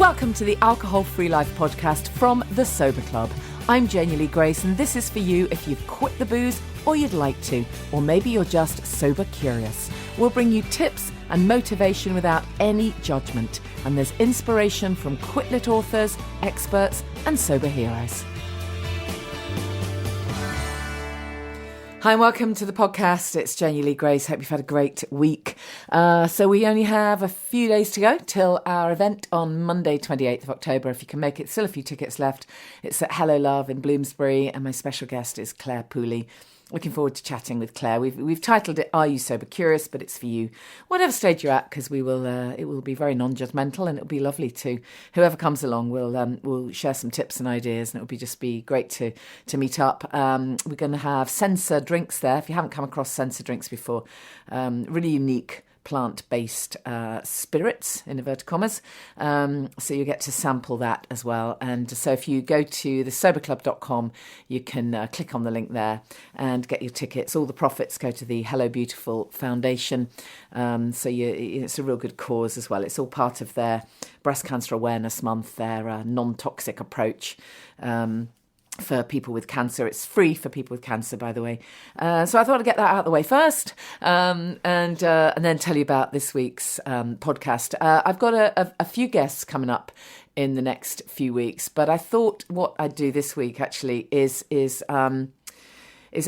Welcome to the Alcohol Free Life podcast from the Sober Club. I'm Janey Lee Grace, and this is for you if you've quit the booze or you'd like to, or maybe you're just sober curious. We'll bring you tips and motivation without any judgment, and there's inspiration from quit-lit authors, experts, and sober heroes. Hi and welcome to the podcast. It's Janey Lee Grace. Hope you've had a great week. So we only have a few days to go till our event on Monday, 28th of October. If you can make it, still a few tickets left. It's at Hello Love in Bloomsbury, and my special guest is Clare Pooley. Looking forward to chatting with Clare. We've titled it "Are You Sober Curious?" but it's for you, whatever stage you're at, because we will. It will be very non-judgmental, and it'll be lovely to whoever comes along. We'll share some tips and ideas, and it'll be great to meet up. We're going to have Sensor drinks there. If you haven't come across Sensor drinks before, really unique plant-based spirits, in inverted commas. So you get to sample that as well. And so if you go to thesoberclub.com, you can click on the link there and get your tickets. All the profits go to the Hello Beautiful Foundation. So it's a real good cause as well. It's all part of their Breast Cancer Awareness Month, their non-toxic approach for people with cancer. It's free for people with cancer, by the way. So I thought I'd get that out of the way first, and then tell you about this week's podcast. I've got a few guests coming up in the next few weeks, but I thought what I'd do this week actually is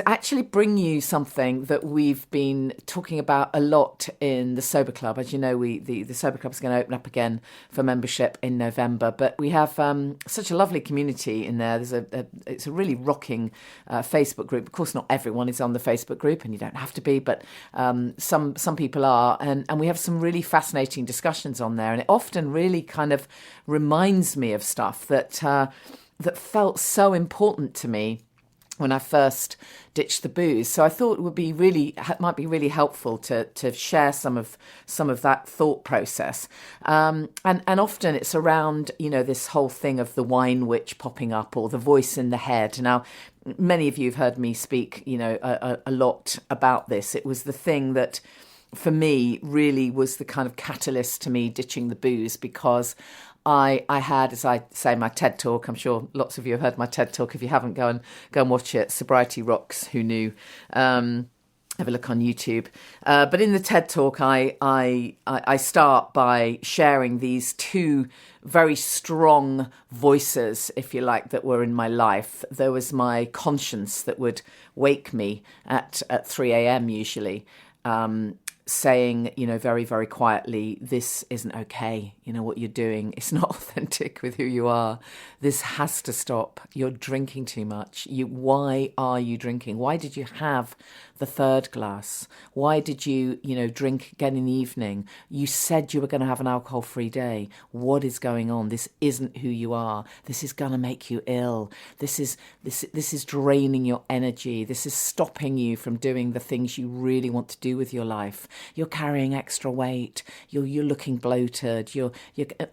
actually bring you something that we've been talking about a lot in the Sober Club. As you know, the Sober Club is going to open up again for membership in November, but we have such a lovely community in there. It's a really rocking Facebook group. Of course, not everyone is on the Facebook group, and you don't have to be, but some people are, and we have some really fascinating discussions on there, and it often really kind of reminds me of stuff that felt so important to me when I first ditched the booze. So I thought it might be really helpful to share some of that thought process. And often it's around, this whole thing of the wine witch popping up, or the voice in the head. Now, many of you have heard me speak, a lot about this. It was the thing that, for me, really was the kind of catalyst to me ditching the booze, because I had, as I say, my TED Talk. I'm sure lots of you have heard my TED Talk. If you haven't, go and watch it. Sobriety Rocks. Who knew? Have a look on YouTube. But in the TED Talk, I start by sharing these two very strong voices, if you like, that were in my life. There was my conscience that would wake me at 3 a.m. usually, saying, very, very quietly, this isn't okay. What you're doing, it's not authentic with who you are. This has to stop. You're drinking too much. Why are you drinking? Why did you have the third glass? Why did you, drink again in the evening? You said you were going to have an alcohol-free day. What is going on? This isn't who you are. This is going to make you ill. This is draining your energy. This is stopping you from doing the things you really want to do with your life. You're carrying extra weight. You're looking bloated. You're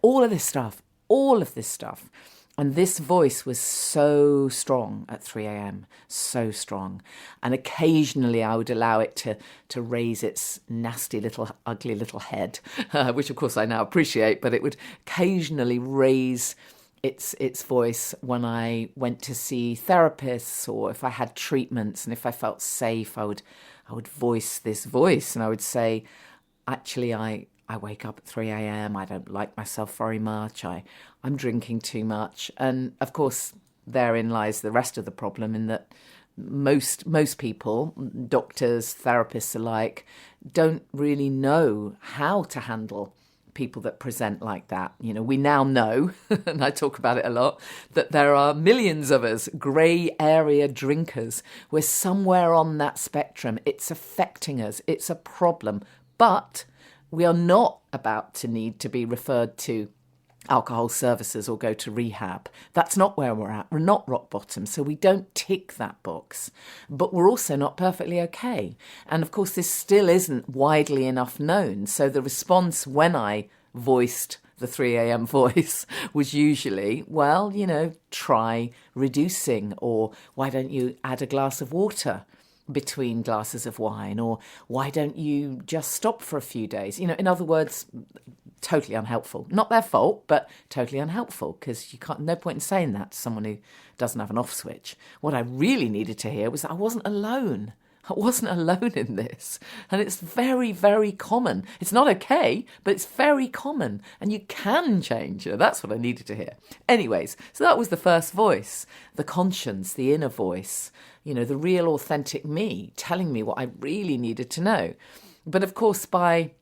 all of this stuff. And this voice was so strong at 3 a.m, so strong. And occasionally I would allow it to raise its nasty little, ugly little head, which of course I now appreciate, but it would occasionally raise its voice when I went to see therapists, or if I had treatments, and if I felt safe, I would voice this voice, and I would say, actually, I wake up at 3 a.m. I don't like myself very much. I'm drinking too much. And of course, therein lies the rest of the problem, in that most people, doctors, therapists alike, don't really know how to handle people that present like that. We now know, and I talk about it a lot, that there are millions of us grey area drinkers. We're somewhere on that spectrum. It's affecting us. It's a problem. But we are not about to need to be referred to alcohol services or go to rehab. That's not where we're at. We're not rock bottom, so we don't tick that box. But we're also not perfectly okay. And of course, this still isn't widely enough known. So the response when I voiced the 3 a.m. voice was usually, well, try reducing, or why don't you add a glass of water between glasses of wine, or why don't you just stop for a few days? In other words, totally unhelpful. Not their fault, but totally unhelpful, because no point in saying that to someone who doesn't have an off switch. What I really needed to hear was that I wasn't alone. I wasn't alone in this. And it's very, very common. It's not okay, but it's very common. And you can change it. That's what I needed to hear. Anyways, so that was the first voice, the conscience, the inner voice, the real authentic me telling me what I really needed to know. But of course, by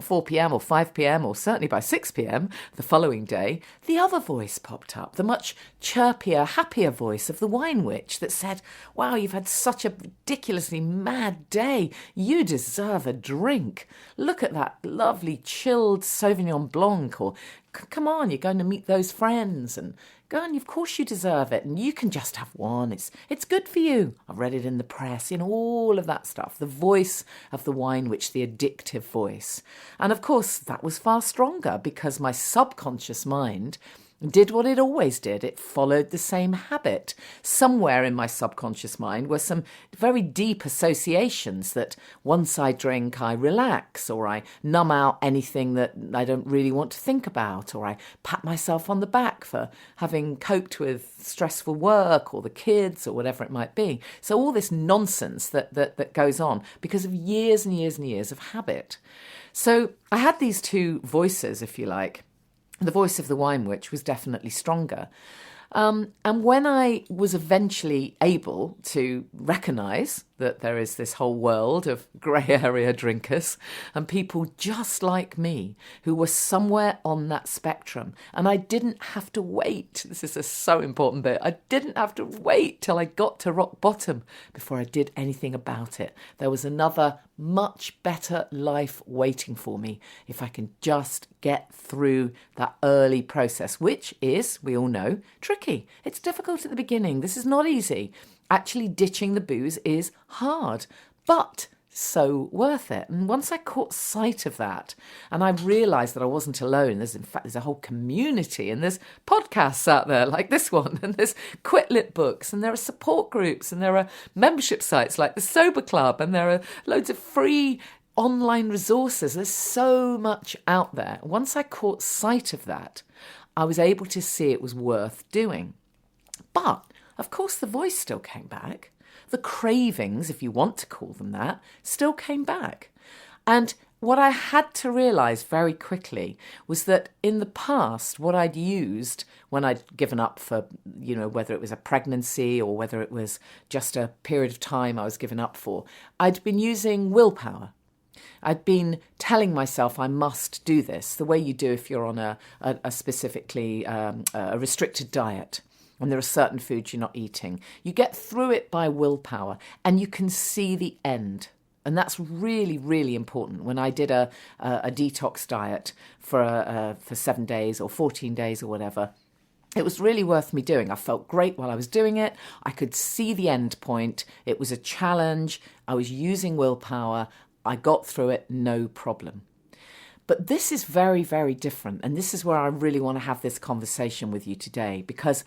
4 p.m. or 5 p.m. or certainly by 6 p.m. the following day, the other voice popped up, the much chirpier, happier voice of the wine witch that said, wow, you've had such a ridiculously mad day. You deserve a drink. Look at that lovely chilled Sauvignon Blanc, or come on, you're going to meet those friends, and go on, of course you deserve it, and you can just have one. It's good for you. I've read it in the press, all of that stuff. The voice of the wine witch, the addictive voice. And of course, that was far stronger because my subconscious mind did what it always did. It followed the same habit. Somewhere in my subconscious mind were some very deep associations that once I drink, I relax, or I numb out anything that I don't really want to think about, or I pat myself on the back for having coped with stressful work or the kids or whatever it might be. So all this nonsense that goes on because of years and years and years of habit. So I had these two voices, if you like. The voice of the wine witch was definitely stronger. And when I was eventually able to recognise that there is this whole world of grey area drinkers and people just like me who were somewhere on that spectrum, and I didn't have to wait, this is a so important bit, I didn't have to wait till I got to rock bottom before I did anything about it. There was another much better life waiting for me if I can just get through that early process, which is, we all know, tricky. It's difficult at the beginning. This is not easy. Actually ditching the booze is hard, but so worth it. And once I caught sight of that and I realised that I wasn't alone, there's a whole community, and there's podcasts out there like this one, and there's Quit Lit books, and there are support groups, and there are membership sites like the Sober Club, and there are loads of free online resources. There's so much out there. Once I caught sight of that, I was able to see it was worth doing. But of course, the voice still came back. The cravings, if you want to call them that, still came back. And what I had to realise very quickly was that in the past, what I'd used when I'd given up for, whether it was a pregnancy or whether it was just a period of time I was given up for, I'd been using willpower. I'd been telling myself I must do this, the way you do if you're on a specifically a restricted diet. And there are certain foods you're not eating. You get through it by willpower and you can see the end. And that's really, really important. When I did a detox diet for 7 days or 14 days or whatever, it was really worth me doing. I felt great while I was doing it. I could see the end point. It was a challenge. I was using willpower. I got through it, no problem. But this is very, very different. And this is where I really want to have this conversation with you today, because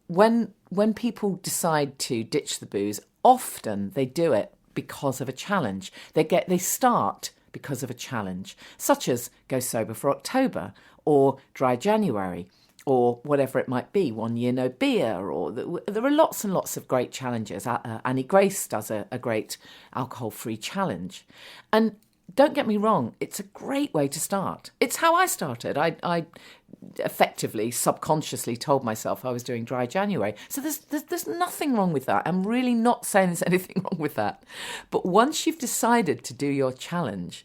when people decide to ditch the booze, often they do it because of a challenge. They start because of a challenge, such as go sober for October or dry January or whatever it might be, 1 year no beer, or there are lots and lots of great challenges. Annie Grace does a great alcohol-free challenge. And don't get me wrong, it's a great way to start. It's how I started. I effectively, subconsciously told myself I was doing dry January. So there's nothing wrong with that. I'm really not saying there's anything wrong with that. But once you've decided to do your challenge,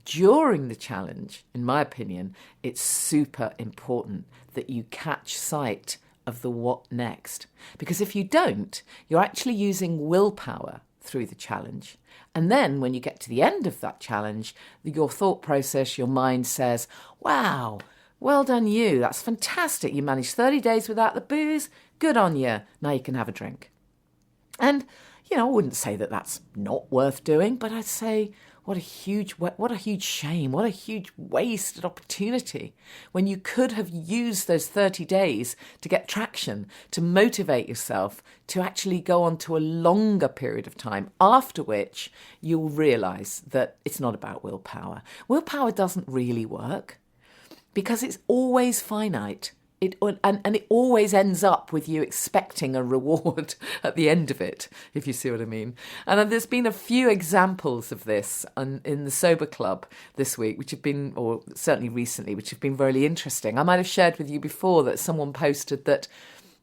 during the challenge, in my opinion, it's super important that you catch sight of the what next. Because if you don't, you're actually using willpower through the challenge. And then when you get to the end of that challenge, your thought process, your mind says, wow, well done you. That's fantastic. You managed 30 days without the booze. Good on you. Now you can have a drink. And, I wouldn't say that that's not worth doing, but I'd say, what a huge shame, what a huge wasted opportunity when you could have used those 30 days to get traction, to motivate yourself, to actually go on to a longer period of time, after which you'll realise that it's not about willpower. Willpower doesn't really work. because it's always finite. And it always ends up with you expecting a reward at the end of it, if you see what I mean. And there's been a few examples of this in the Sober Club this week, which have been, or certainly recently, which have been really interesting. I might have shared with you before that someone posted that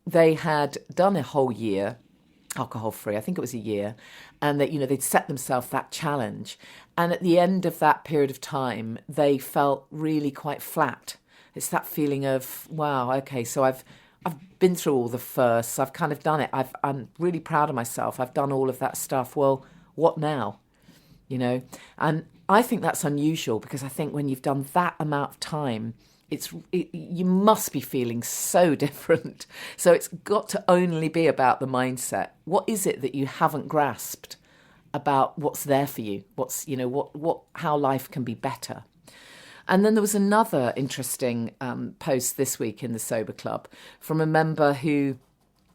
they had done a whole year alcohol-free, I think it was a year, and that, they'd set themselves that challenge. And at the end of that period of time, they felt really quite flat. It's that feeling of, wow, okay, so I've been through all the firsts. I've kind of done it. I'm really proud of myself. I've done all of that stuff. Well, what now? And I think that's unusual, because I think when you've done that amount of time, you must be feeling so different. So it's got to only be about the mindset. What is it that you haven't grasped about what's there for you? What's, how life can be better? And then there was another interesting post this week in the Sober Club from a member who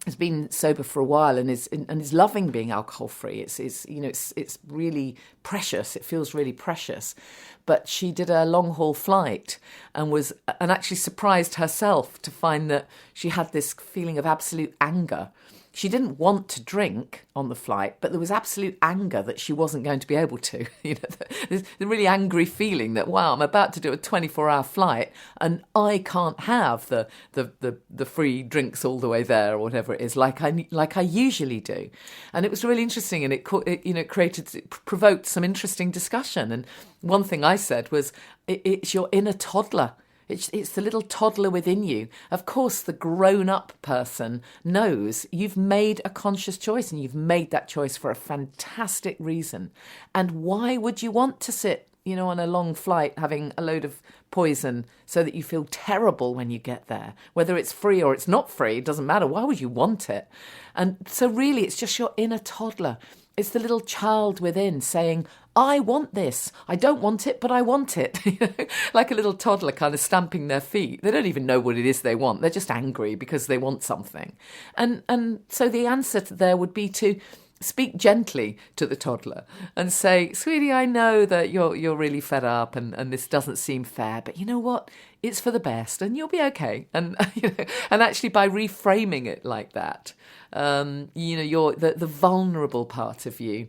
has been sober for a while and is loving being alcohol free. It's really precious. It feels really precious. But she did a long haul flight and actually surprised herself to find that she had this feeling of absolute anger. She didn't want to drink on the flight, but there was absolute anger that she wasn't going to be able to. The really angry feeling that, wow, I'm about to do a 24-hour flight and I can't have the free drinks all the way there or whatever it is, like I usually do. And it was really interesting, and it provoked some interesting discussion. And one thing I said was, it's your inner toddler. It's the little toddler within you. Of course, the grown-up person knows you've made a conscious choice, and you've made that choice for a fantastic reason. And why would you want to sit, on a long flight having a load of poison so that you feel terrible when you get there? Whether it's free or it's not free, it doesn't matter. Why would you want it? And so really, it's just your inner toddler. It's the little child within saying, I want this. I don't want it, but I want it. Like a little toddler kind of stamping their feet. They don't even know what it is they want. They're just angry because they want something. And so the answer there would be to speak gently to the toddler and say, sweetie, I know that you're really fed up and this doesn't seem fair, but you know what? It's for the best and you'll be okay. And and actually by reframing it like that, you're the vulnerable part of you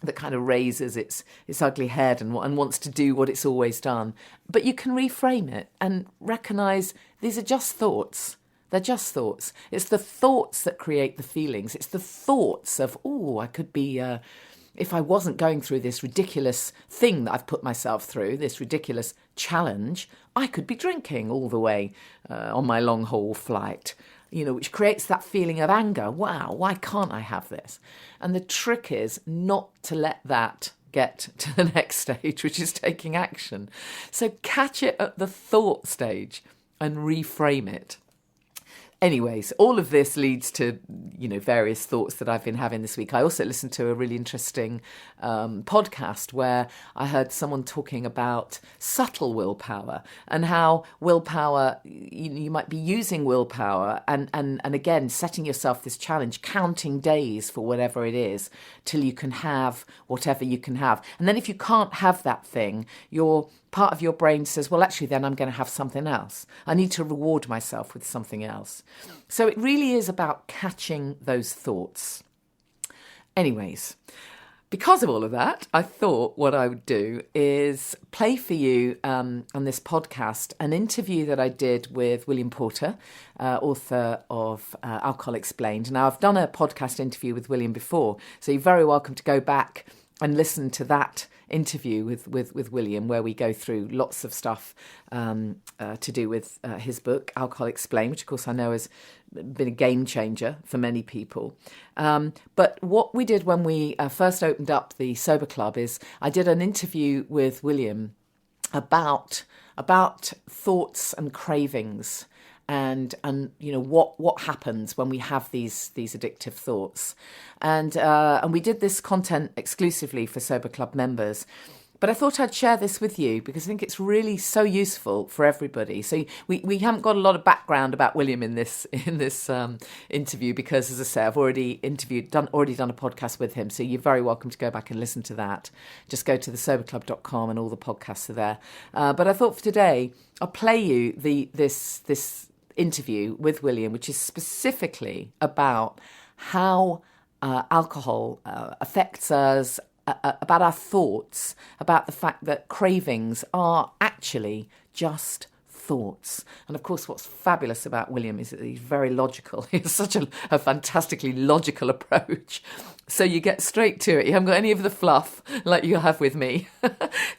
that kind of raises its ugly head and wants to do what it's always done. But you can reframe it and recognise these are just thoughts. They're just thoughts. It's the thoughts that create the feelings. It's the thoughts of, I could be, if I wasn't going through this ridiculous thing that I've put myself through, this ridiculous challenge, I could be drinking all the way on my long haul flight. Which creates that feeling of anger. Wow, why can't I have this? And the trick is not to let that get to the next stage, which is taking action. So catch it at the thought stage and reframe it. Anyways, all of this leads to, various thoughts that I've been having this week. I also listened to a really interesting podcast where I heard someone talking about subtle willpower and how willpower, you might be using willpower and again, setting yourself this challenge, counting days for whatever it is till you can have whatever you can have. And then if you can't have that thing, part of your brain says, well, actually, then I'm going to have something else. I need to reward myself with something else. So it really is about catching those thoughts. Anyways, because of all of that, I thought what I would do is play for you on this podcast an interview that I did with William Porter, author of Alcohol Explained. Now, I've done a podcast interview with William before, so you're very welcome to go back and listen to that interview with William, where we go through lots of stuff to do with his book, Alcohol Explained, which of course I know has been a game changer for many people. But what we did when we first opened up the Sober Club is I did an interview with William about thoughts and cravings. And what happens when we have these addictive thoughts, and we did this content exclusively for Sober Club members, But I thought I'd share this with you because I think it's really so useful for everybody. So we haven't got a lot of background about William in this interview because, as I say, I've already done a podcast with him. So you're very welcome to go back and listen to that. Just go to thesoberclub.com and all the podcasts are there. But I thought for today I'll play you this interview with William, which is specifically about how alcohol affects us, about our thoughts, about the fact that cravings are actually just thoughts. And of course, what's fabulous about William is that he's very logical. He has such a fantastically logical approach. So you get straight to it. You haven't got any of the fluff like you have with me.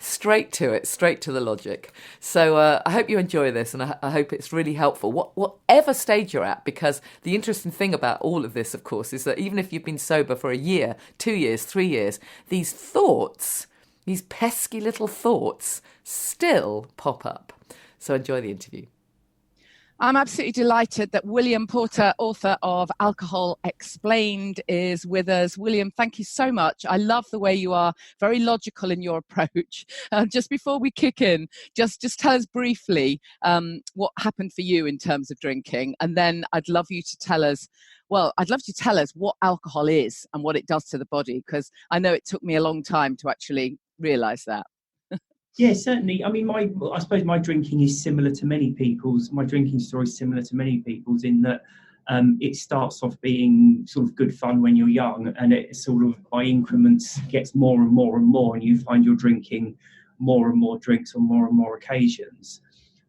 Straight to it, straight to the logic. So I hope you enjoy this, and I hope it's really helpful, whatever stage you're at, because the interesting thing about all of this, of course, is that even if you've been sober for a year, 2 years, 3 years, these thoughts, these pesky little thoughts, still pop up. So enjoy the interview. I'm absolutely delighted that William Porter, author of Alcohol Explained, is with us. William, thank you so much. I love the way you are very logical in your approach. Just before we kick in, just tell us briefly what happened for you in terms of drinking. And then I'd love you to tell us what alcohol is and what it does to the body, because I know it took me a long time to actually realise that. Yeah, certainly. I mean, I suppose my drinking is similar to many people's. My drinking story is similar to many people's in that it starts off being sort of good fun when you're young, and it sort of by increments gets more and more and more, and you find you're drinking more and more drinks on more and more occasions.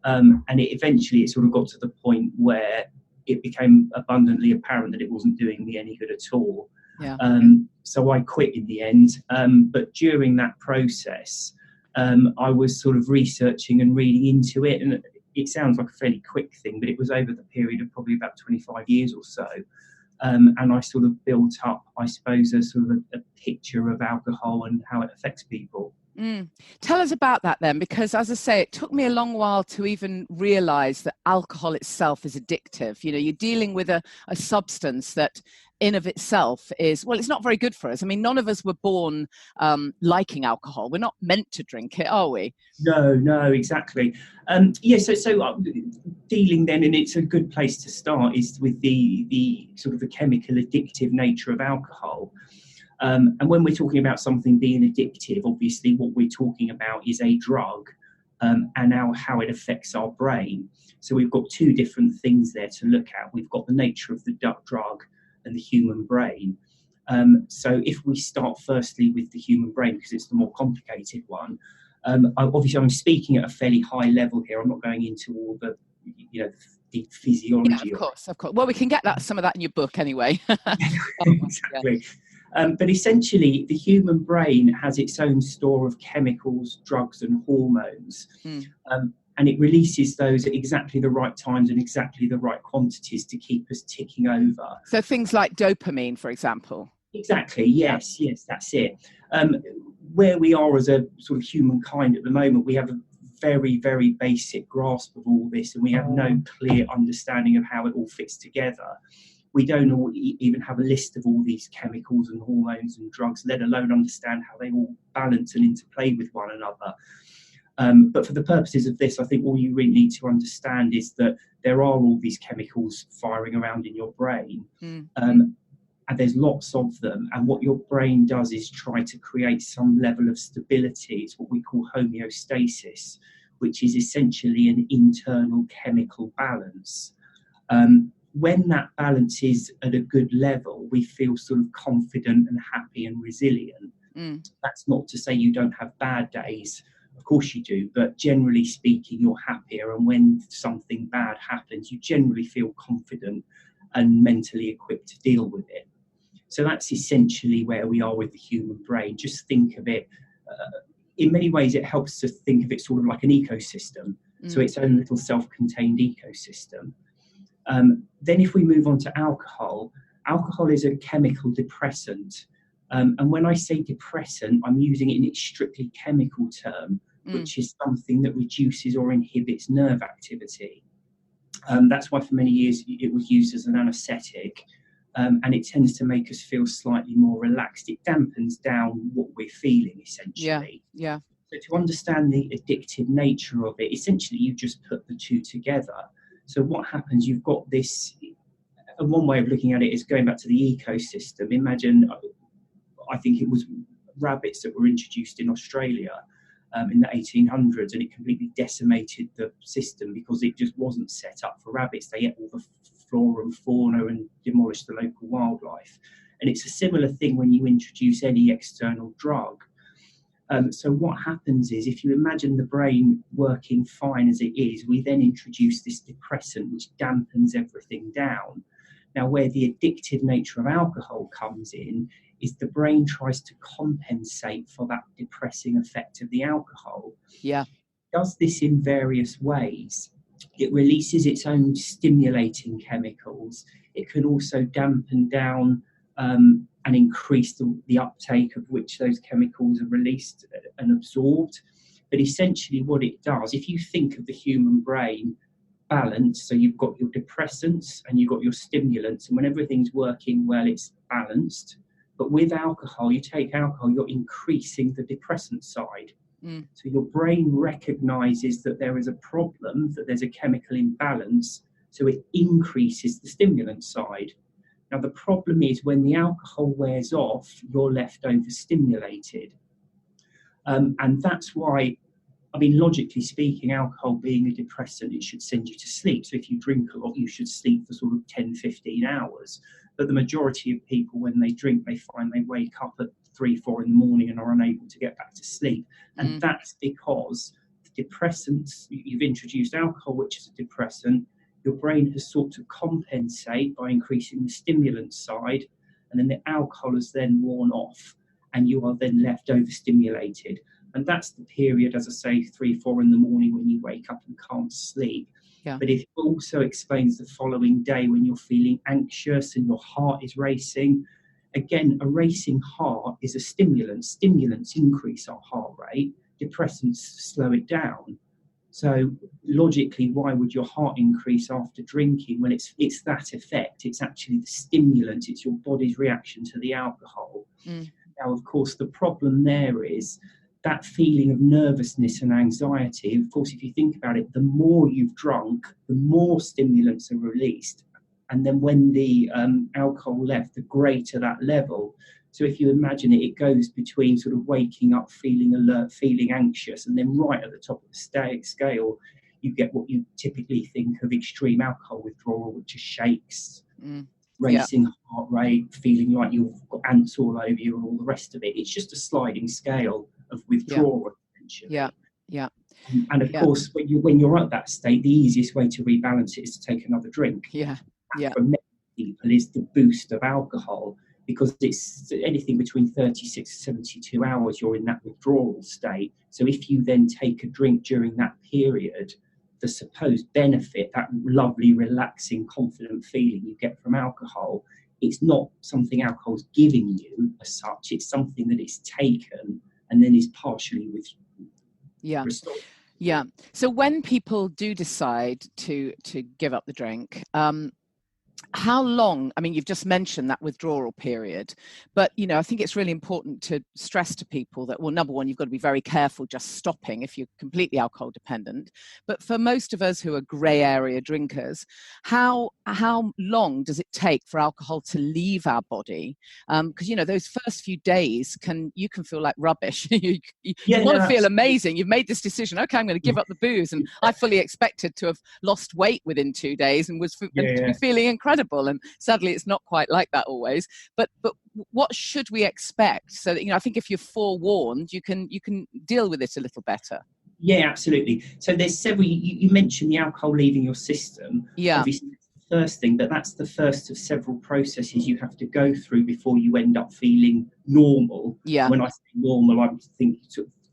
And eventually it sort of got to the point where it became abundantly apparent that it wasn't doing me any good at all. Yeah. So I quit in the end. But during that process, I was sort of researching and reading into it, and it sounds like a fairly quick thing, but it was over the period of probably about 25 years or so. And I sort of built up, I suppose, a sort of a picture of alcohol and how it affects people. Tell us about that then, because as I say, it took me a long while to even realise that alcohol itself is addictive. You know, you're dealing with a substance that in of itself is, well, it's not very good for us. I mean, none of us were born liking alcohol. We're not meant to drink it, are we? No, exactly. So dealing then, and it's a good place to start, is with the sort of the chemical addictive nature of alcohol. And when we're talking about something being addictive, obviously what we're talking about is a drug and now how it affects our brain. So we've got two different things there to look at. We've got the nature of the drug and the human brain. So if we start firstly with the human brain, because it's the more complicated one, obviously I'm speaking at a fairly high level here. I'm not going into all the, the physiology. Yeah, of course. Well, we can get some of that in your book anyway. Exactly. But essentially, the human brain has its own store of chemicals, drugs and hormones. And it releases those at exactly the right times and exactly the right quantities to keep us ticking over. So things like dopamine, for example. Exactly, yes, that's it. Where we are as a sort of humankind at the moment, we have a very, very basic grasp of all this, and we have no clear understanding of how it all fits together. We don't even have a list of all these chemicals and hormones and drugs, let alone understand how they all balance and interplay with one another. But for the purposes of this, I think all you really need to understand is that there are all these chemicals firing around in your brain, and there's lots of them. And what your brain does is try to create some level of stability. It's what we call homeostasis, which is essentially an internal chemical balance. When that balance is at a good level, we feel sort of confident and happy and resilient. That's not to say you don't have bad days. Of course you do, but generally speaking, you're happier. And when something bad happens, you generally feel confident and mentally equipped to deal with it. So that's essentially where we are with the human brain. Just think of it, in many ways, it helps to think of it sort of like an ecosystem. So its own little self-contained ecosystem. Then if we move on to alcohol is a chemical depressant. And when I say depressant, I'm using it in its strictly chemical term, which is something that reduces or inhibits nerve activity. That's why for many years it was used as an anaesthetic, and it tends to make us feel slightly more relaxed. It dampens down what we're feeling, essentially. Yeah. So to understand the addictive nature of it, essentially you just put the two together. So what happens, you've got this, and one way of looking at it is going back to the ecosystem. Imagine, I think it was rabbits that were introduced in Australia in the 1800s, and it completely decimated the system because it just wasn't set up for rabbits. They ate all the flora and fauna and demolished the local wildlife. And it's a similar thing when you introduce any external drug. So what happens is, if you imagine the brain working fine as it is, we then introduce this depressant which dampens everything down. Now, where the addictive nature of alcohol comes in is the brain tries to compensate for that depressing effect of the alcohol. Yeah. It does this in various ways. It releases its own stimulating chemicals. It can also dampen down and increase the uptake of which those chemicals are released and absorbed. But essentially what it does, if you think of the human brain balanced, so you've got your depressants and you've got your stimulants, and when everything's working well, it's balanced. But with alcohol, you take alcohol, you're increasing the depressant side. So your brain recognizes that there is a problem, that there's a chemical imbalance, so it increases the stimulant side. Now, the problem is when the alcohol wears off, you're left overstimulated. And that's why, I mean, logically speaking, alcohol being a depressant, it should send you to sleep. So if you drink a lot, you should sleep for sort of 10, 15 hours. But the majority of people, when they drink, they find they wake up at 3, 4 in the morning and are unable to get back to sleep. And that's because the depressants, you've introduced alcohol, which is a depressant, your brain has sought to compensate by increasing the stimulant side, and then the alcohol is then worn off, and you are then left overstimulated. And that's the period, as I say, 3, 4 in the morning when you wake up and can't sleep. Yeah. But it also explains the following day when you're feeling anxious and your heart is racing. Again, a racing heart is a stimulant. Stimulants increase our heart rate. Depressants slow it down. So logically, why would your heart increase after drinking? Well, it's that effect. It's actually the stimulant. It's your body's reaction to the alcohol. Now, of course, the problem there is that feeling of nervousness and anxiety. Of course, if you think about it, the more you've drunk, the more stimulants are released. And then when the alcohol left, the greater that level. So if you imagine it, it goes between sort of waking up, feeling alert, feeling anxious, and then right at the top of the scale, you get what you typically think of extreme alcohol withdrawal, which is shakes, racing heart rate, feeling like you've got ants all over you and all the rest of it. It's just a sliding scale of withdrawal, essentially. Yeah. And of course, when you're at that state, the easiest way to rebalance it is to take another drink. For many people is the boost of alcohol, because it's anything between 36 to 72 hours you're in that withdrawal state. So if you then take a drink during that period, the supposed benefit, that lovely, relaxing, confident feeling you get from alcohol, it's not something alcohol's giving you as such. It's something that it's taken and then is partially restored. Yeah. So when people do decide to give up the drink, how long, I mean, you've just mentioned that withdrawal period, but, you know, I think it's really important to stress to people that, well, number one, you've got to be very careful just stopping if you're completely alcohol dependent. But for most of us who are grey area drinkers, how long does it take for alcohol to leave our body? Because, you know, those first few days you can feel like rubbish. you want to feel amazing. You've made this decision. Okay, I'm going to give up the booze. And I fully expected to have lost weight within 2 days and to be feeling incredible. And sadly, it's not quite like that always. But what should we expect? So that, you know, I think if you're forewarned, you can deal with it a little better. Yeah, absolutely. So there's several. You mentioned the alcohol leaving your system. Yeah. Obviously, that's the first thing, but that's the first of several processes you have to go through before you end up feeling normal. Yeah. When I say normal, I'm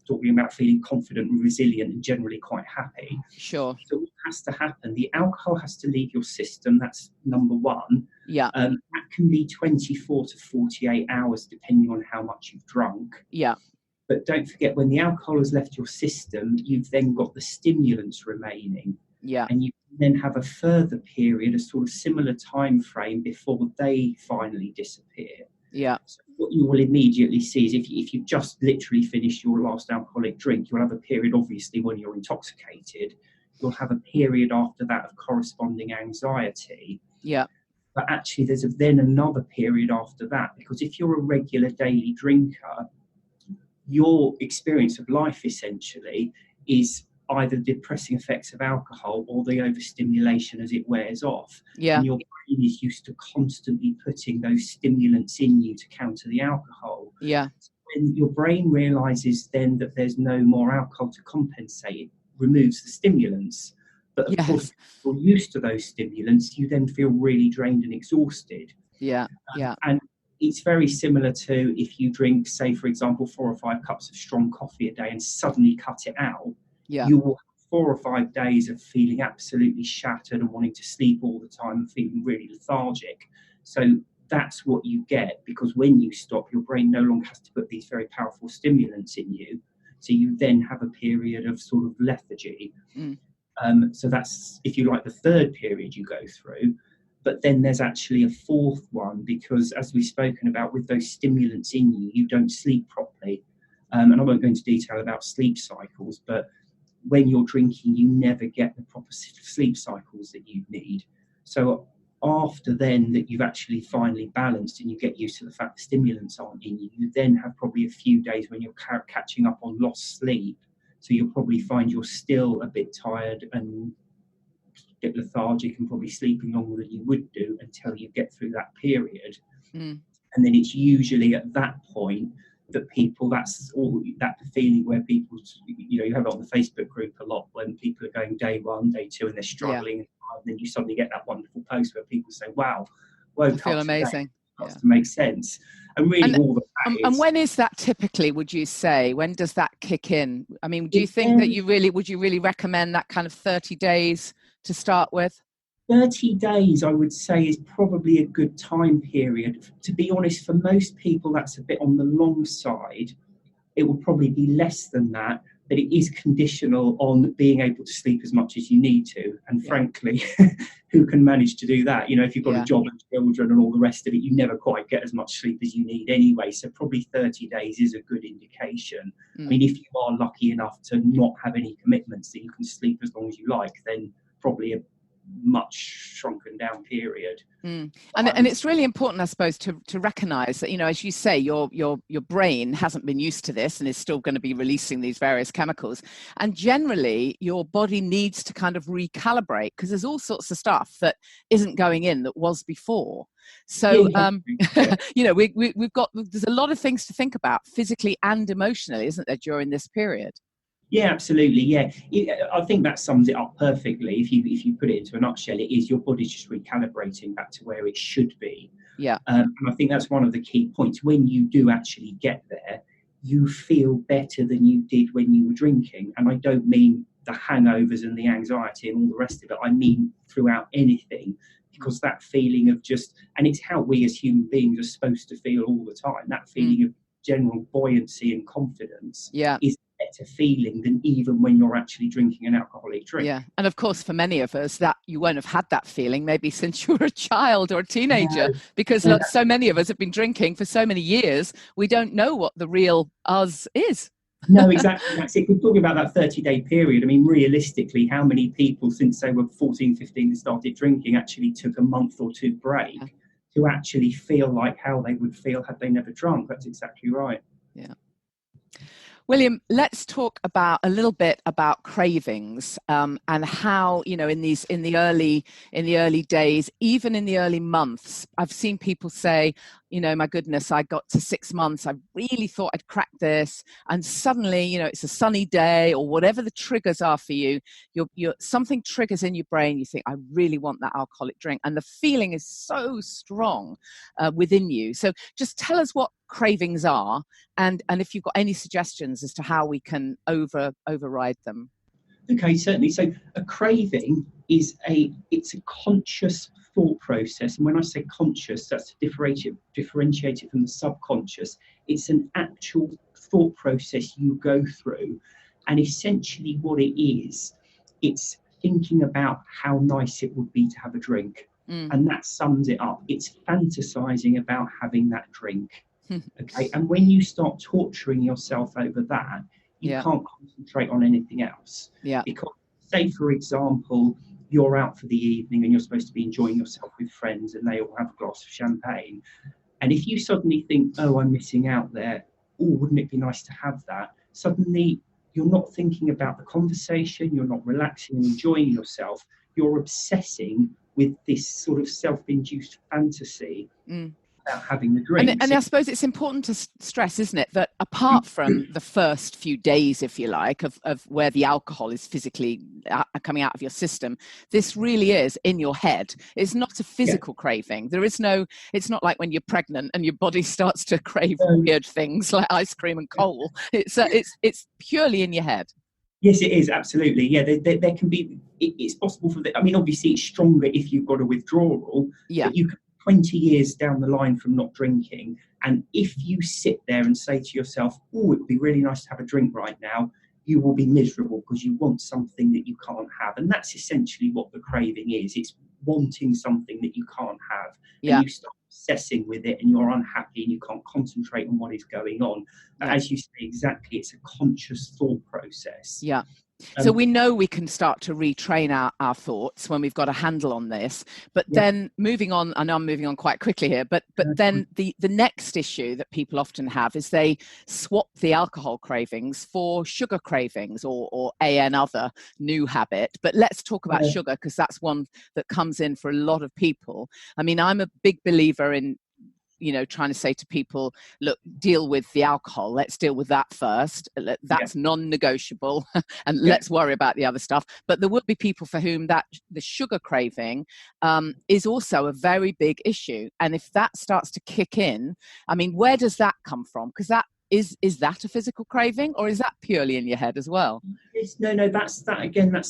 talking about feeling confident and resilient and generally quite happy. Sure. So what has to happen? The alcohol has to leave your system. That's number one. Yeah. That can be 24 to 48 hours, depending on how much you've drunk. Yeah. But don't forget, when the alcohol has left your system, you've then got the stimulants remaining. Yeah. And you then have a further period, a sort of similar time frame before they finally disappear. Yeah. So what you will immediately see is if you've just literally finished your last alcoholic drink, you'll have a period, obviously, when you're intoxicated. You'll have a period after that of corresponding anxiety. Yeah. But actually, there's then another period after that, because if you're a regular daily drinker, your experience of life essentially is either the depressing effects of alcohol or the overstimulation as it wears off. Yeah. And your brain is used to constantly putting those stimulants in you to counter the alcohol. Yeah. So when your brain realizes then that there's no more alcohol to compensate, it removes the stimulants. But of course, if you're used to those stimulants, you then feel really drained and exhausted. Yeah. Yeah. And it's very similar to if you drink, say, for example, 4 or 5 cups of strong coffee a day and suddenly cut it out, you will have 4 or 5 days of feeling absolutely shattered and wanting to sleep all the time and feeling really lethargic. So that's what you get, because when you stop, your brain no longer has to put these very powerful stimulants in you. So you then have a period of sort of lethargy. So that's, if you like, the third period you go through. But then there's actually a fourth one, because as we've spoken about, with those stimulants in you, you don't sleep properly. And I won't go into detail about sleep cycles, but when you're drinking, you never get the proper sleep cycles that you need. So after then that you've actually finally balanced and you get used to the fact the stimulants aren't in you, you then have probably a few days when you're catching up on lost sleep. So you'll probably find you're still a bit tired and get lethargic and probably sleeping longer than you would do until you get through that period. And then it's usually at that point that people, that's all that feeling where people, you know, you have it on the Facebook group a lot when people are going day 1, day 2 and they're struggling, and then you suddenly get that wonderful post where people say, wow, woke up, I feel amazing. Starts to make sense. And really all the and when is that typically, would you say? When does that kick in? I mean, do you think that would you really recommend that kind of 30 days to start with? 30 days, I would say, is probably a good time period. To be honest, for most people, that's a bit on the long side. It will probably be less than that, but it is conditional on being able to sleep as much as you need to. And frankly, who can manage to do that? You know, if you've got a job and children and all the rest of it, you never quite get as much sleep as you need anyway. So probably 30 days is a good indication. I mean, if you are lucky enough to not have any commitments that you can sleep as long as you like, then probably a much shrunken down period. And it's really important, I suppose, to recognize that, you know, as you say, your brain hasn't been used to this and is still going to be releasing these various chemicals, and generally your body needs to kind of recalibrate, because there's all sorts of stuff that isn't going in that was before. So you know, we've got, there's a lot of things to think about physically and emotionally, isn't there, during this period? Yeah, absolutely. Yeah, I think that sums it up perfectly. If you put it into a nutshell, it is your body's just recalibrating back to where it should be. Yeah. And I think that's one of the key points. When you do actually get there, you feel better than you did when you were drinking. And I don't mean the hangovers and the anxiety and all the rest of it. I mean throughout anything, because that feeling of just, and it's how we as human beings are supposed to feel all the time. That feeling of general buoyancy and confidence is better feeling than even when you're actually drinking an alcoholic drink. Yeah, and of course for many of us that you won't have had that feeling maybe since you were a child or a teenager, because so many of us have been drinking for so many years, we don't know what the real us is. No, exactly. That's it. We're talking about that 30-day period. I mean, realistically, how many people since they were 14, 15 and started drinking actually took a month or 2 break to actually feel like how they would feel had they never drunk? That's exactly right. Yeah. William, let's talk about a little bit about cravings, and how, you know, in the early days, even in the early months, I've seen people say, you know, my goodness, I got to 6 months, I really thought I'd crack this, and suddenly, you know, it's a sunny day or whatever the triggers are for you, you're something triggers in your brain, you think, I really want that alcoholic drink, and the feeling is so strong within you. So just tell us what cravings are, and if you've got any suggestions as to how we can override them. Okay, certainly. So a craving is it's a conscious thought process. And when I say conscious, that's to differentiate it from the subconscious. It's an actual thought process you go through. And essentially what it is, it's thinking about how nice it would be to have a drink. And that sums it up. It's fantasizing about having that drink. Okay. And when you start torturing yourself over that, you can't concentrate on anything else. Because, say, for example, you're out for the evening and you're supposed to be enjoying yourself with friends and they all have a glass of champagne. And if you suddenly think, oh, I'm missing out there, oh, wouldn't it be nice to have that? Suddenly, you're not thinking about the conversation, you're not relaxing and enjoying yourself, you're obsessing with this sort of self-induced fantasy about having the drink. And I suppose it's important to stress, isn't it, that apart from the first few days, if you like, of where the alcohol is physically coming out of your system, this really is in your head. It's not a physical craving. It's not like when you're pregnant and your body starts to crave weird things like ice cream and coal. It's purely in your head. Yes, it is, absolutely. Yeah, there can be, it's possible obviously it's stronger if you've got a withdrawal, but you can 20 years down the line from not drinking, and if you sit there and say to yourself, oh, it would be really nice to have a drink right now, you will be miserable because you want something that you can't have. And that's essentially what the craving is. It's wanting something that you can't have. And you start obsessing with it and you're unhappy and you can't concentrate on what is going on. But as you say, exactly, it's a conscious thought process. So we know we can start to retrain our thoughts when we've got a handle on this. But then moving on, I know I'm moving on quite quickly here, but then the next issue that people often have is they swap the alcohol cravings for sugar cravings or another new habit. But let's talk about sugar, because that's one that comes in for a lot of people. I mean, I'm a big believer in trying to say to people, look, deal with the alcohol. Let's deal with that first. That's non-negotiable. And let's worry about the other stuff. But there will be people for whom the sugar craving is also a very big issue. And if that starts to kick in, I mean, where does that come from? Because is that a physical craving, or is that purely in your head as well? No, that's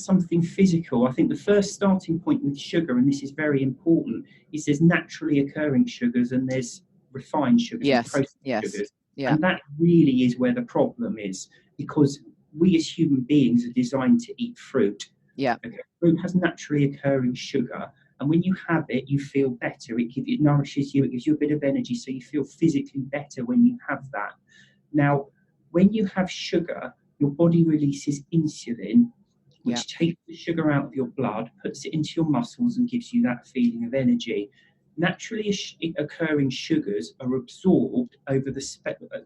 something physical. I think the first starting point with sugar, and this is very important, is there's naturally occurring sugars and there's refined sugars and processed sugars. And that really is where the problem is, because we as human beings are designed to eat fruit. Fruit has naturally occurring sugar, and when you have it, you feel better. It nourishes you, it gives you a bit of energy, so you feel physically better when you have that. Now, when you have sugar, your body releases insulin, which takes the sugar out of your blood, puts it into your muscles and gives you that feeling of energy. Naturally occurring sugars are absorbed over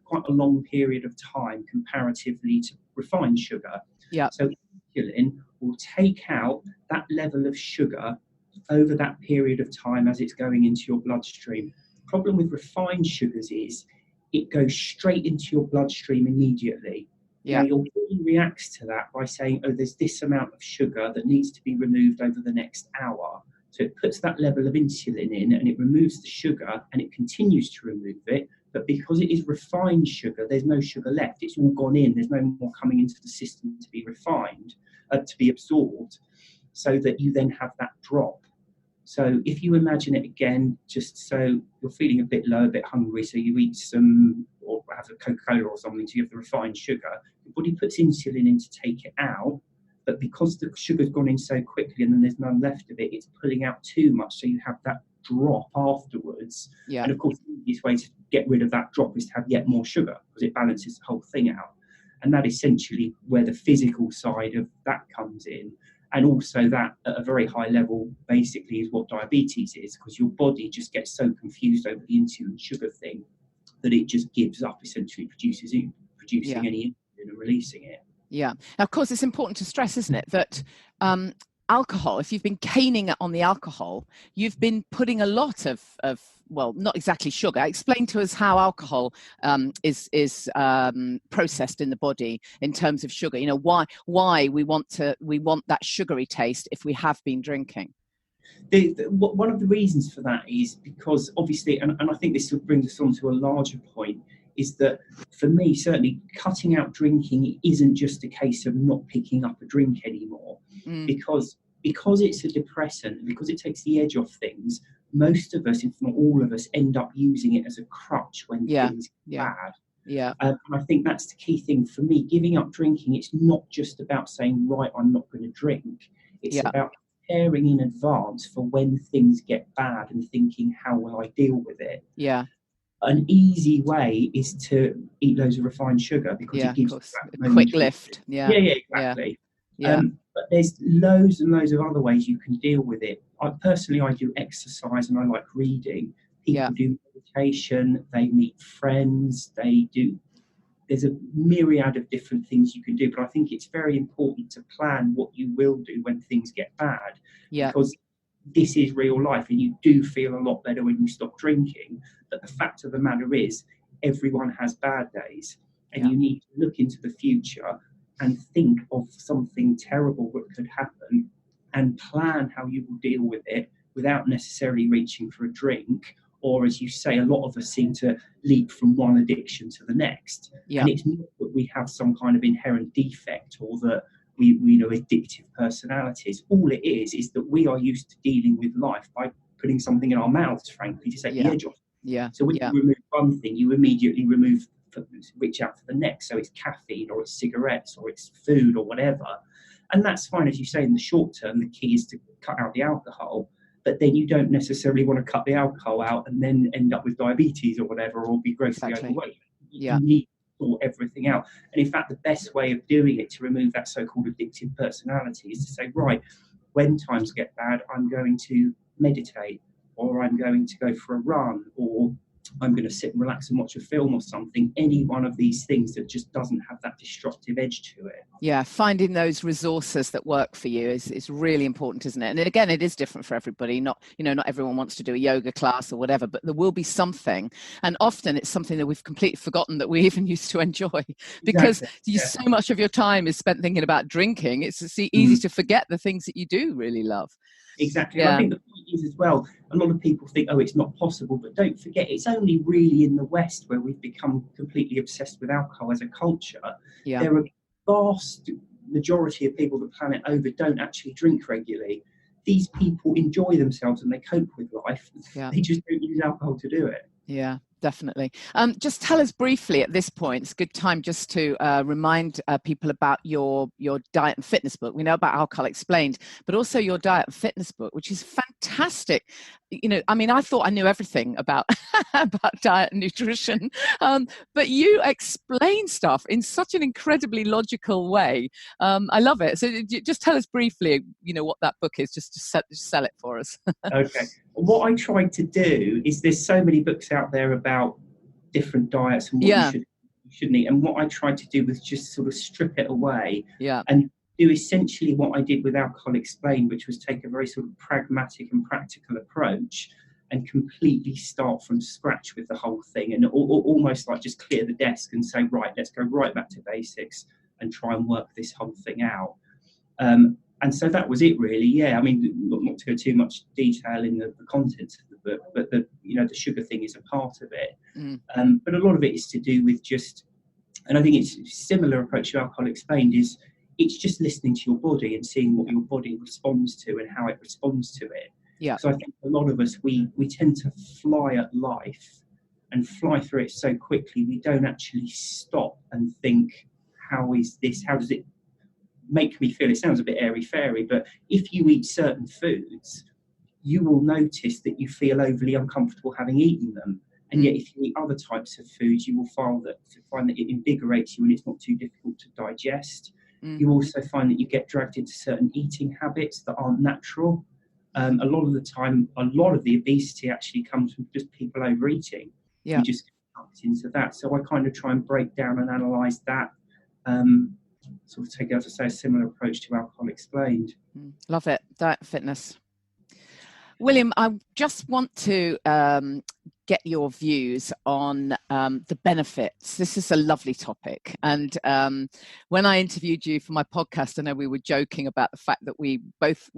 quite a long period of time comparatively to refined sugar. So insulin will take out that level of sugar over that period of time as it's going into your bloodstream. The problem with refined sugars is it goes straight into your bloodstream immediately. Now, your body reacts to that by saying, oh, there's this amount of sugar that needs to be removed over the next hour. So it puts that level of insulin in and it removes the sugar and it continues to remove it. But because it is refined sugar, there's no sugar left. It's all gone in. There's no more coming into the system to be refined, to be absorbed, so that you then have that drop. So if you imagine it again, just so you're feeling a bit low, a bit hungry, so you eat some, or have a Coca-Cola or something, so you have the refined sugar, your body puts insulin in to take it out, but because the sugar's gone in so quickly and then there's none left of it, it's pulling out too much, so you have that drop afterwards. And of course, the easiest way to get rid of that drop is to have yet more sugar, because it balances the whole thing out. And that essentially where the physical side of that comes in. And also that at a very high level basically is what diabetes is, because your body just gets so confused over the insulin sugar thing that it just gives up, essentially producing any insulin and releasing it. Now, of course, it's important to stress, isn't it, that alcohol, if you've been caning on the alcohol, you've been putting a lot of well, not exactly sugar. Explain to us how alcohol is processed in the body in terms of sugar. Why we want that sugary taste if we have been drinking. One of the reasons for that is because obviously, and I think this brings us on to a larger point, is that for me, certainly cutting out drinking isn't just a case of not picking up a drink anymore, because it's a depressant, because it takes the edge off things. Most of us, if not all of us, end up using it as a crutch when things get bad. And I think that's the key thing for me. Giving up drinking, it's not just about saying, right, I'm not going to drink. It's about preparing in advance for when things get bad and thinking, how will I deal with it? Yeah. An easy way is to eat loads of refined sugar because Yeah, it of gives you course. that A quick momentary. lift. Yeah. Yeah, Yeah. exactly. Yeah. But there's loads and loads of other ways you can deal with it. I do exercise and I like reading. People do meditation, they meet friends, there's a myriad of different things you can do, but I think it's very important to plan what you will do when things get bad, because this is real life and you do feel a lot better when you stop drinking. But the fact of the matter is, everyone has bad days, and you need to look into the future and think of something terrible that could happen and plan how you will deal with it without necessarily reaching for a drink. Or, as you say, a lot of us seem to leap from one addiction to the next. And it's not that we have some kind of inherent defect or that we know addictive personalities. All it is that we are used to dealing with life by putting something in our mouths, frankly, to take the edge off. So when you remove one thing, you immediately reach out for the next. So it's caffeine, or it's cigarettes, or it's food, or whatever. And that's fine, as you say, in the short term. The key is to cut out the alcohol. But then you don't necessarily want to cut the alcohol out and then end up with diabetes or whatever, or be grossly overweight. You need to sort everything out. And in fact, the best way of doing it to remove that so-called addictive personality is to say, right, when times get bad, I'm going to meditate, or I'm going to go for a run, or I'm going to sit and relax and watch a film or something. Any one of these things that just doesn't have that destructive edge to it. Yeah, finding those resources that work for you is really important, isn't it? And again, it is different for everybody. Not everyone wants to do a yoga class or whatever, but there will be something. And often it's something that we've completely forgotten that we even used to enjoy, because so much of your time is spent thinking about drinking. It's easy to forget the things that you do really love. Exactly. And I think the point is as well, a lot of people think, it's not possible, but don't forget, it's only really in the West where we've become completely obsessed with alcohol as a culture. There are vast majority of people the planet over don't actually drink regularly. These people enjoy themselves and they cope with life. They just don't use alcohol to do it. Yeah, definitely. Just tell us briefly at this point, it's a good time just to remind people about your diet and fitness book. We know about Alcohol Explained, but also your diet and fitness book, which is fantastic. I thought I knew everything about about diet and nutrition, but you explain stuff in such an incredibly logical way. I love it. So just tell us briefly, what that book is, just to sell it for us. Okay. What I tried to do is, there's so many books out there about different diets and what you shouldn't eat. And what I tried to do was just sort of strip it away and do essentially what I did with Alcohol Explained, which was take a very sort of pragmatic and practical approach and completely start from scratch with the whole thing, and almost like just clear the desk and say, right, let's go right back to basics and try and work this whole thing out. And so that was it, really. Not to go too much detail in the contents of the book, but the sugar thing is a part of it. But a lot of it is to do with just, and I think it's a similar approach to Alcohol Explained, is it's just listening to your body and seeing what your body responds to and how it responds to it. So I think a lot of us, we tend to fly at life and fly through it so quickly, we don't actually stop and think, how does it make me feel? It sounds a bit airy-fairy, but if you eat certain foods, you will notice that you feel overly uncomfortable having eaten them. And yet if you eat other types of foods, you will find that it invigorates you and it's not too difficult to digest. You also find that you get dragged into certain eating habits that aren't natural. A lot of the time, a lot of the obesity actually comes from just people overeating. You just get into that. So I kind of try and break down and analyse that. Sort of take, as I say, a similar approach to Alcohol Explained. Love it. Diet and fitness. William, I just want to get your views on the benefits. This is a lovely topic. And when I interviewed you for my podcast, I know we were joking about the fact that we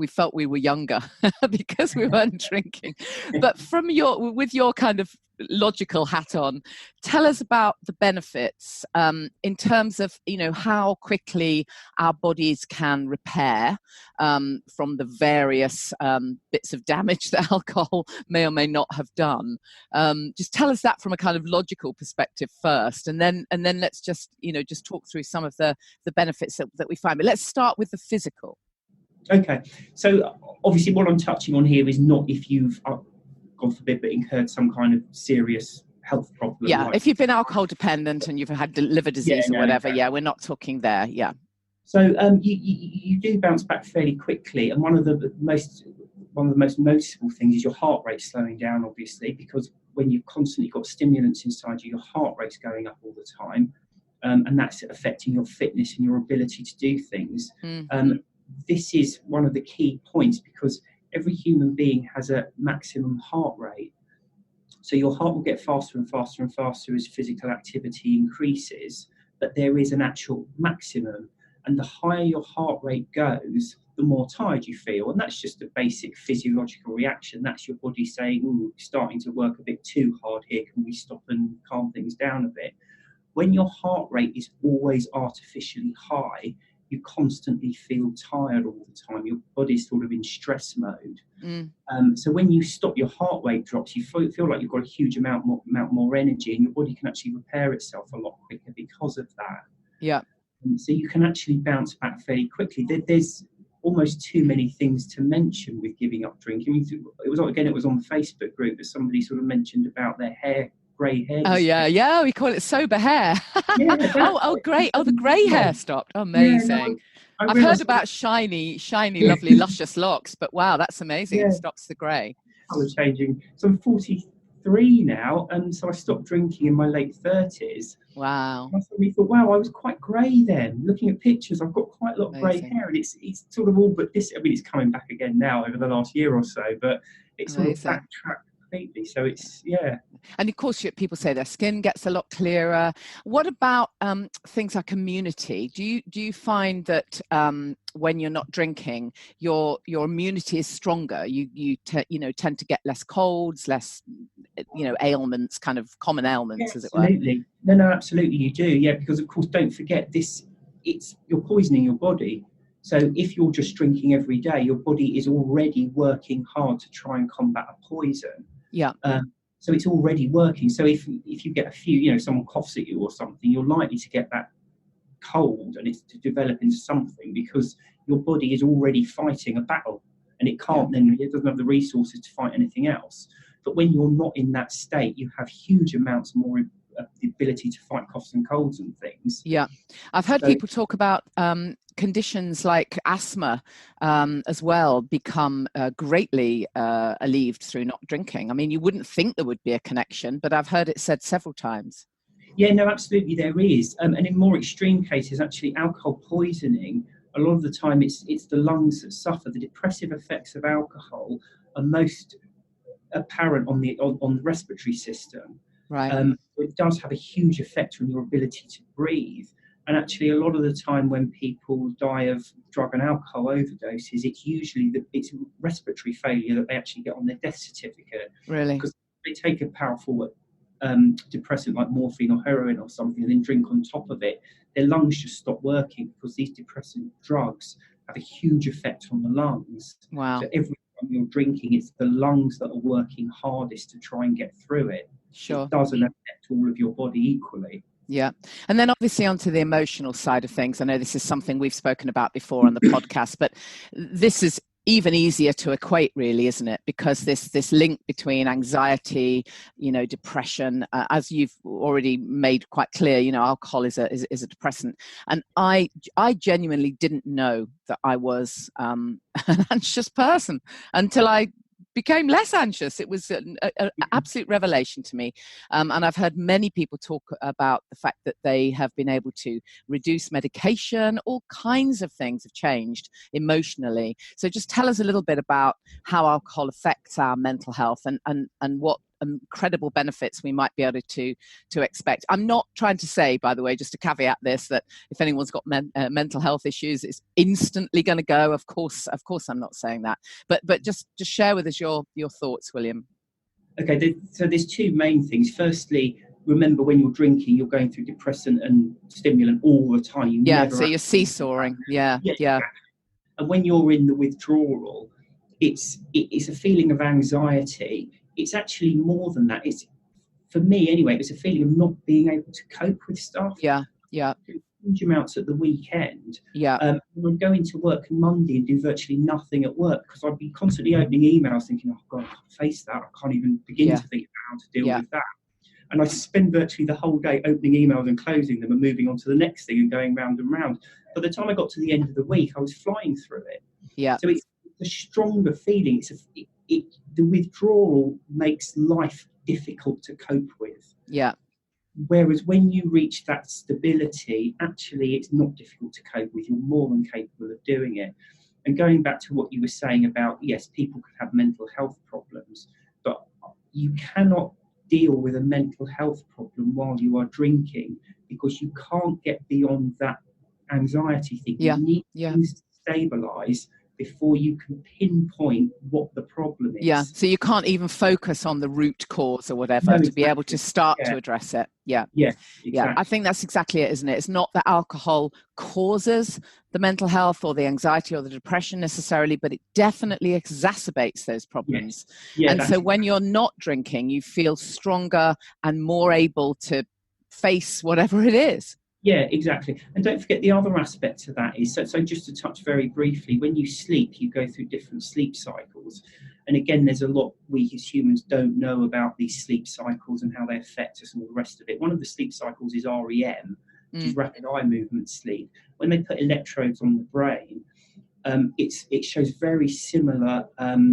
felt we were younger because we weren't drinking. But with your kind of logical hat on, tell us about the benefits in terms of how quickly our bodies can repair from the various bits of damage that alcohol may or may not have done. Just tell us that from a kind of logical perspective first, and then let's just talk through some of the benefits that we find. But let's start with the physical. Okay, so obviously what I'm touching on here is not if you've, God forbid, but incurred some kind of serious health problem. Yeah, like, if you've been alcohol dependent and you've had liver disease or whatever, exactly. yeah, we're not talking there, yeah. So you do bounce back fairly quickly, and one of the most noticeable things is your heart rate slowing down, obviously, because when you've constantly got stimulants inside you, your heart rate's going up all the time, and that's affecting your fitness and your ability to do things. This is one of the key points, because every human being has a maximum heart rate. So your heart will get faster and faster and faster as physical activity increases, but there is an actual maximum. And the higher your heart rate goes, the more tired you feel. And that's just a basic physiological reaction. That's your body saying, ooh, starting to work a bit too hard here. Can we stop and calm things down a bit? When your heart rate is always artificially high, you constantly feel tired all the time. Your body's sort of in stress mode. So when you stop, your heart rate drops. You feel like you've got a huge amount more energy, and your body can actually repair itself a lot quicker because of that. Yeah. So you can actually bounce back fairly quickly. There's almost too many things to mention with giving up drinking. It was on the Facebook group that somebody sort of mentioned about their grey hair. Oh yeah, we call it sober hair. Great. Oh, the grey hair stopped. Amazing. Yeah, I've heard about shiny, lovely, luscious locks, but wow, that's amazing. Yeah. It stops the grey. Colour changing. So I'm 43 now, and so I stopped drinking in my late 30s. Wow. I suddenly thought, wow, I was quite grey then. Looking at pictures, I've got quite a lot of grey hair, and it's sort of all but this. I mean, it's coming back again now over the last year or so, but it's sort of backtracked completely. So it's, yeah. And of course, people say their skin gets a lot clearer. What about things like immunity? Do you find that when you're not drinking, your immunity is stronger? You tend to get less colds, less ailments, kind of common ailments, as it were. Absolutely. No, absolutely you do. Yeah, because of course, don't forget this. You're poisoning your body. So if you're just drinking every day, your body is already working hard to try and combat a poison. Yeah. So it's already working. So if you get a few, someone coughs at you or something, you're likely to get that cold, and it's to develop into something because your body is already fighting a battle, and it doesn't have the resources to fight anything else. But when you're not in that state, you have huge amounts more of the ability to fight coughs and colds and things. Yeah. I've heard people talk about conditions like asthma as well become greatly alleviated through not drinking. I mean, you wouldn't think there would be a connection, but I've heard it said several times. Yeah, no, absolutely there is. And in more extreme cases, actually, alcohol poisoning, a lot of the time it's the lungs that suffer. The depressive effects of alcohol are most apparent on the respiratory system. Right. It does have a huge effect on your ability to breathe. And actually, a lot of the time when people die of drug and alcohol overdoses, it's usually it's respiratory failure that they actually get on their death certificate. Really? Because they take a powerful depressant like morphine or heroin or something and then drink on top of it, their lungs just stop working because these depressant drugs have a huge effect on the lungs. Wow. So every time you're drinking, it's the lungs that are working hardest to try and get through it. Sure. It doesn't affect all of your body equally. Yeah. And then obviously onto the emotional side of things. I know this is something we've spoken about before on the podcast, but this is even easier to equate, really, isn't it? Because this link between anxiety, depression, as you've already made quite clear, alcohol is a depressant. And I genuinely didn't know that I was an anxious person until I became less anxious. It was an absolute revelation to me. And I've heard many people talk about the fact that they have been able to reduce medication. All kinds of things have changed emotionally. So just tell us a little bit about how alcohol affects our mental health and what incredible benefits we might be able to expect. I'm not trying to say, by the way, just to caveat this, that if anyone's got mental health issues, it's instantly going to go. Of course, I'm not saying that. But just share with us your thoughts, William. Okay, so there's two main things. Firstly, remember when you're drinking, you're going through depressant and stimulant all the time. So you're seesawing. Yeah. And when you're in the withdrawal, it's a feeling of anxiety. It's actually more than that. It's, for me anyway, it's a feeling of not being able to cope with stuff. Yeah. huge amounts at the weekend. Yeah. I'd go into work Monday and do virtually nothing at work because I'd be constantly opening emails thinking, oh God, I can't face that. I can't even begin to think about how to deal with that. And I spend virtually the whole day opening emails and closing them and moving on to the next thing and going round and round. By the time I got to the end of the week, I was flying through it. Yeah. So it's a stronger feeling. The withdrawal makes life difficult to cope with. Yeah. Whereas when you reach that stability, actually, it's not difficult to cope with. You're more than capable of doing it. And going back to what you were saying about, yes, people can have mental health problems, but you cannot deal with a mental health problem while you are drinking because you can't get beyond that anxiety thing. You need things to stabilise before you can pinpoint what the problem is. Yeah, so you can't even focus on the root cause or whatever to be able to start to address it. Yeah, exactly. Yeah. I think that's exactly it, isn't it? It's not that alcohol causes the mental health or the anxiety or the depression necessarily, but it definitely exacerbates those problems. Yes. And so when you're not drinking, you feel stronger and more able to face whatever it is. Yeah, exactly. And don't forget the other aspect to that is, so just to touch very briefly, when you sleep, you go through different sleep cycles. And again, there's a lot we as humans don't know about these sleep cycles and how they affect us and all the rest of it. One of the sleep cycles is REM, which is rapid eye movement sleep. When they put electrodes on the brain, it shows very similar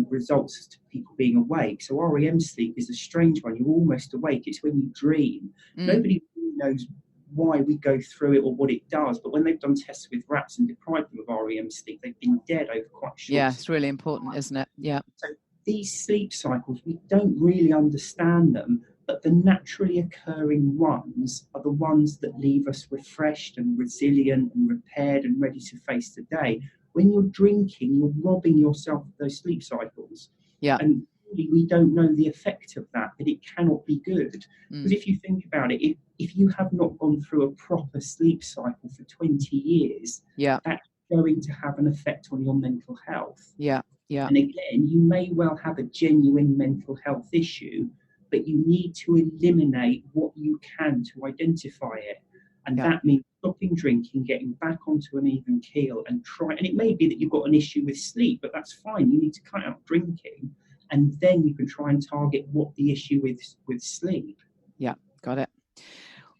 results to people being awake. So REM sleep is a strange one. You're almost awake. It's when you dream. Nobody really knows why we go through it or what it does, but when they've done tests with rats and deprived them of REM sleep, they've been dead over quite short. Yeah, it's really important, isn't it? Yeah. So these sleep cycles, we don't really understand them, but the naturally occurring ones are the ones that leave us refreshed and resilient and repaired and ready to face the day. When you're drinking, you're robbing yourself of those sleep cycles. Yeah. And we don't know the effect of that, but it cannot be good. Because if you think about it, if you have not gone through a proper sleep cycle for 20 years, that's going to have an effect on your mental health. Yeah. And again, you may well have a genuine mental health issue, but you need to eliminate what you can to identify it. And that means stopping drinking, getting back onto an even keel and try. And it may be that you've got an issue with sleep, but that's fine. You need to cut out drinking. And then you can try and target what the issue is with sleep. Yeah, got it.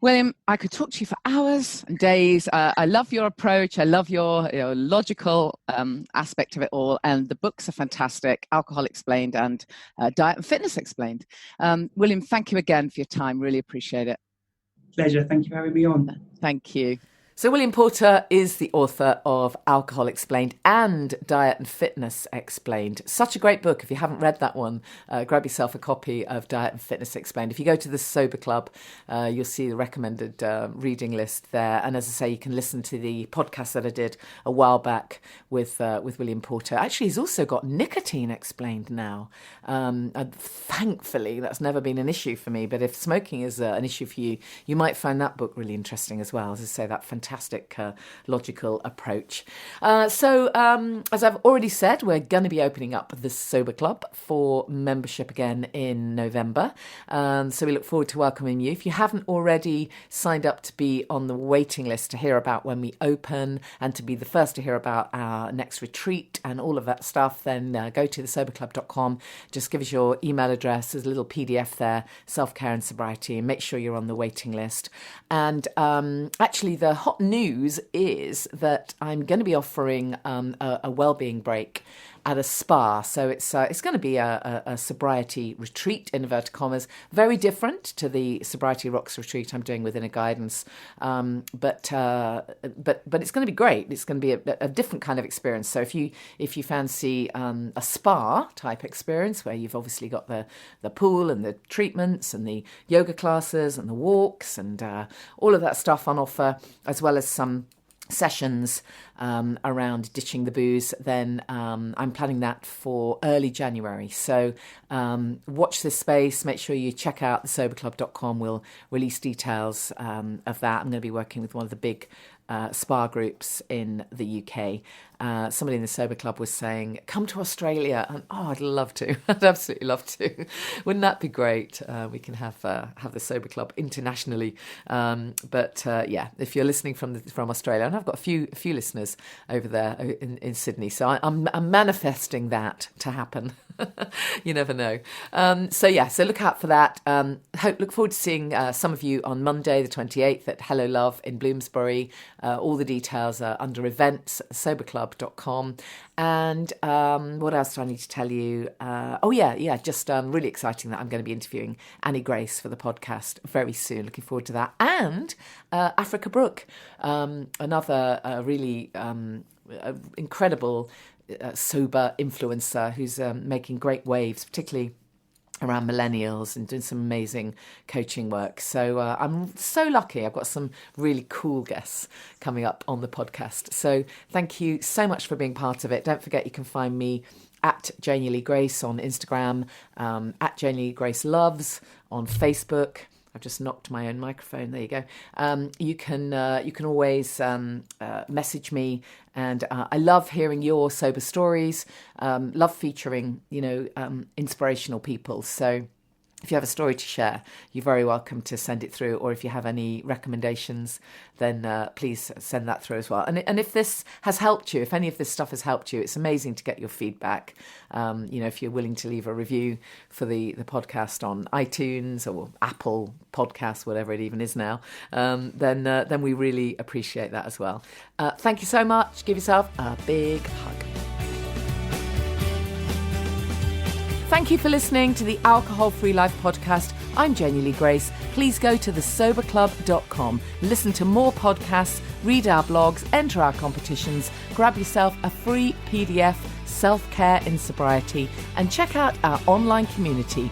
William, I could talk to you for hours and days. I love your approach. I love your logical aspect of it all. And the books are fantastic, Alcohol Explained and Diet and Fitness Explained. William, thank you again for your time. Really appreciate it. Pleasure. Thank you for having me on. Thank you. So William Porter is the author of Alcohol Explained and Diet and Fitness Explained. Such a great book. If you haven't read that one, grab yourself a copy of Diet and Fitness Explained. If you go to the Sober Club, you'll see the recommended reading list there. And as I say, you can listen to the podcast that I did a while back with William Porter. Actually, he's also got Nicotine Explained now. Thankfully, that's never been an issue for me. But if smoking is an issue for you, you might find that book really interesting as well. As I say, that fantastic logical approach. So as I've already said, we're going to be opening up the Sober Club for membership again in November. So we look forward to welcoming you. If you haven't already signed up to be on the waiting list to hear about when we open and to be the first to hear about our next retreat and all of that stuff, then go to thesoberclub.com. Just give us your email address. There's a little PDF there, self-care and sobriety, and make sure you're on the waiting list. And actually, the hot news is that I'm going to be offering a wellbeing break at a spa. So it's going to be a sobriety retreat, in inverted commas, very different to the Sobriety Rocks retreat I'm doing within a guidance. But it's going to be great. It's going to be a different kind of experience. So if you fancy a spa type experience where you've obviously got the pool and the treatments and the yoga classes and the walks and all of that stuff on offer, as well as some sessions around ditching the booze, then I'm planning that for early January. So watch this space. Make sure you check out thesoberclub.com. We'll release details of that. I'm going to be working with one of the big spa groups in the UK. Somebody in the Sober Club was saying, come to Australia. And I'd love to. I'd absolutely love to. Wouldn't that be great? We can have the Sober Club internationally. But if you're listening from Australia, and I've got a few losteners over there in Sydney, so I'm manifesting that to happen. You never know. So look out for that. Look forward to seeing some of you on Monday the 28th at Hello Love in Bloomsbury. All the details are under events, soberclub.com. And what else do I need to tell you? Just really exciting that I'm going to be interviewing Annie Grace for the podcast very soon. Looking forward to that. And Africa Brooke, another really incredible sober influencer who's making great waves, particularly around millennials, and doing some amazing coaching work. So I'm so lucky. I've got some really cool guests coming up on the podcast. So thank you so much for being part of it. Don't forget you can find me at Janey Lee Grace on Instagram, at Janey Lee Grace Loves on Facebook. I've just knocked my own microphone. There you go. You can always message me, and I love hearing your sober stories. Love featuring inspirational people. So if you have a story to share, you're very welcome to send it through. Or if you have any recommendations, then please send that through as well. And if this has helped you, if any of this stuff has helped you, it's amazing to get your feedback. If you're willing to leave a review for the podcast on iTunes or Apple Podcasts, whatever it even is now, then we really appreciate that as well. Thank you so much. Give yourself a big hug. Thank you for listening to the Alcohol Free Life podcast. I'm Janey Lee Grace. Please go to thesoberclub.com, listen to more podcasts, read our blogs, enter our competitions, grab yourself a free PDF, Self-Care in Sobriety, and check out our online community,